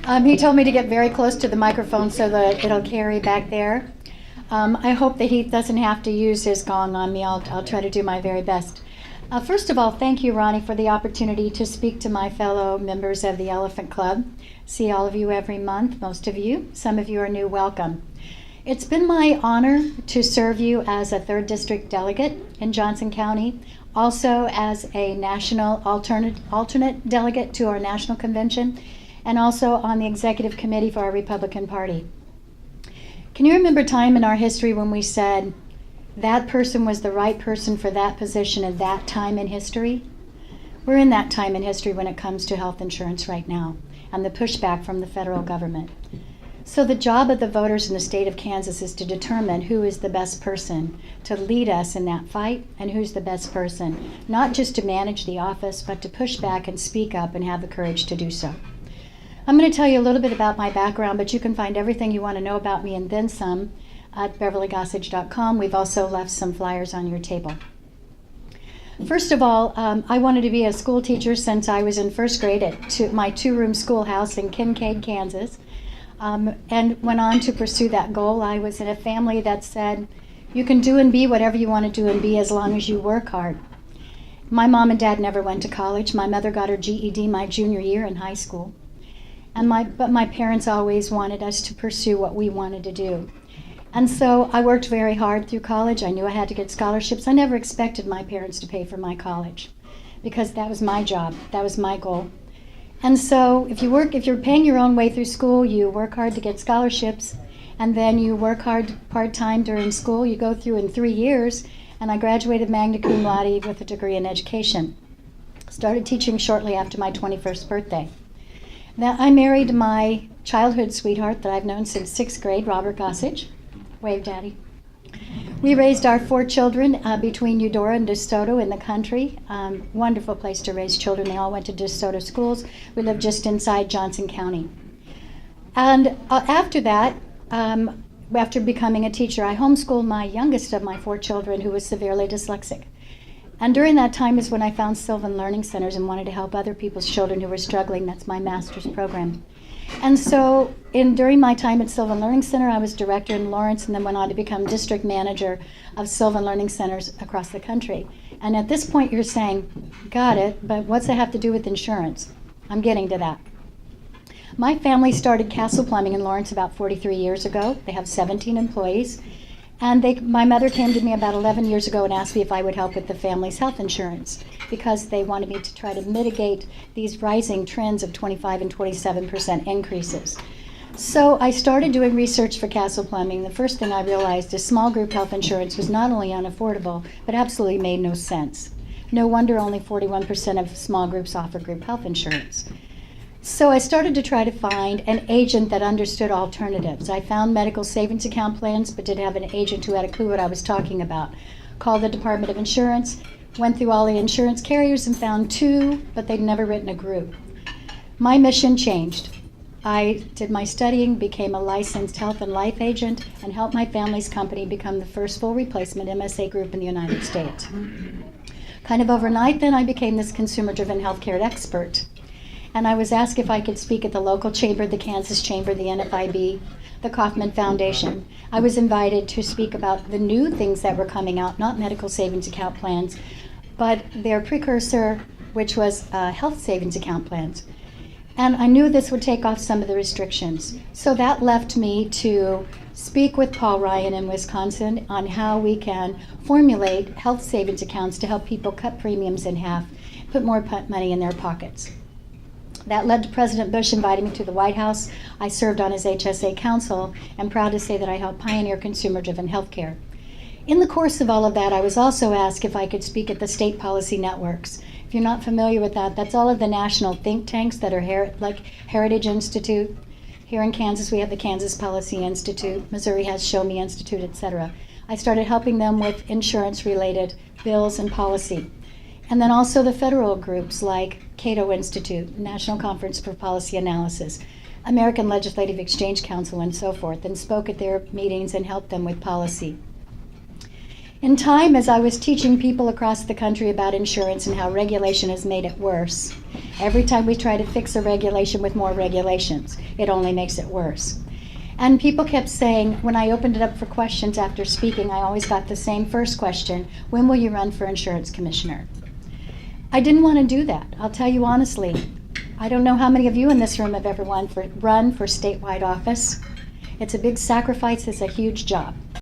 He told me to get very close to the microphone so that it'll carry back there. I hope that he doesn't have to use his gong on me. I'll try to do my very best. First of all, thank you, Ronnie, for the opportunity to speak to my fellow members of the Elephant Club. See all of you every month, most of you. Some of you are new, welcome. It's been my honor to serve you as a 3rd District delegate in Johnson County, also as a national alternate delegate to our national convention, and also on the executive committee for our Republican Party. Can you remember a time in our history when we said that person was the right person for that position at that time in history? We're in that time in history when it comes to health insurance right now and the pushback from the federal government. So the job of the voters in the state of Kansas is to determine who is the best person to lead us in that fight and who's the best person, not just to manage the office, but to push back and speak up and have the courage to do so. I'm going to tell you a little bit about my background, but you can find everything you want to know about me and then some at beverlygossage.com. We've also left some flyers on your table. First of all, I wanted to be a school teacher since I was in 1st grade at my 2-room schoolhouse in Kincaid, Kansas, and went on to pursue that goal. I was in a family that said, you can do and be whatever you want to do and be as long as you work hard. My mom and dad never went to college. My mother got her GED my junior year in high school. But my parents always wanted us to pursue what we wanted to do. And so I worked very hard through college. I knew I had to get scholarships. I never expected my parents to pay for my college because that was my job. That was my goal. And so if you're paying your own way through school, you work hard to get scholarships, and then you work hard part-time during school. You go through in 3 years, and I graduated magna cum laude with a degree in education. Started teaching shortly after my 21st birthday. Now, I married my childhood sweetheart that I've known since 6th grade, Robert Gossage. Wave, Daddy. We raised our 4 children between Eudora and DeSoto in the country. Wonderful place to raise children. They all went to DeSoto schools. We lived just inside Johnson County. And after that, after becoming a teacher, I homeschooled my youngest of my 4 children who was severely dyslexic. And during that time is when I found Sylvan Learning Centers and wanted to help other people's children who were struggling. That's my master's program. And so during my time at Sylvan Learning Center, I was director in Lawrence and then went on to become district manager of Sylvan Learning Centers across the country. And at this point you're saying, got it, but what's that have to do with insurance? I'm getting to that. My family started Castle Plumbing in Lawrence about 43 years ago. They have 17 employees. And my mother came to me about 11 years ago and asked me if I would help with the family's health insurance because they wanted me to try to mitigate these rising trends of 25 and 27% increases. So I started doing research for Castle Plumbing. The first thing I realized is small group health insurance was not only unaffordable, but absolutely made no sense. No wonder only 41% of small groups offer group health insurance. So I started to try to find an agent that understood alternatives. I found medical savings account plans, but didn't have an agent who had a clue what I was talking about. Called the Department of Insurance, went through all the insurance carriers and found 2, but they'd never written a group. My mission changed. I did my studying, became a licensed health and life agent, and helped my family's company become the first full replacement MSA group in the United States. Kind of overnight then, I became this consumer-driven healthcare expert. And I was asked if I could speak at the local chamber, the Kansas Chamber, the NFIB, the Kauffman Foundation. I was invited to speak about the new things that were coming out, not medical savings account plans, but their precursor, which was health savings account plans. And I knew this would take off some of the restrictions. So that left me to speak with Paul Ryan in Wisconsin on how we can formulate health savings accounts to help people cut premiums in half, put more money in their pockets. That led to President Bush inviting me to the White House. I served on his HSA council and proud to say that I helped pioneer consumer-driven healthcare. In the course of all of that, I was also asked if I could speak at the state policy networks. If you're not familiar with that, that's all of the national think tanks that are like Heritage Institute. Here in Kansas, we have the Kansas Policy Institute. Missouri has Show Me Institute, etc. I started helping them with insurance-related bills and policy. And then also the federal groups like Cato Institute, National Conference for Policy Analysis, American Legislative Exchange Council, and so forth, and spoke at their meetings and helped them with policy. In time, as I was teaching people across the country about insurance and how regulation has made it worse, every time we try to fix a regulation with more regulations, it only makes it worse. And people kept saying, when I opened it up for questions after speaking, I always got the same first question: when will you run for insurance commissioner? I didn't want to do that. I'll tell you honestly, I don't know how many of you in this room have ever run for statewide office. It's a big sacrifice, it's a huge job.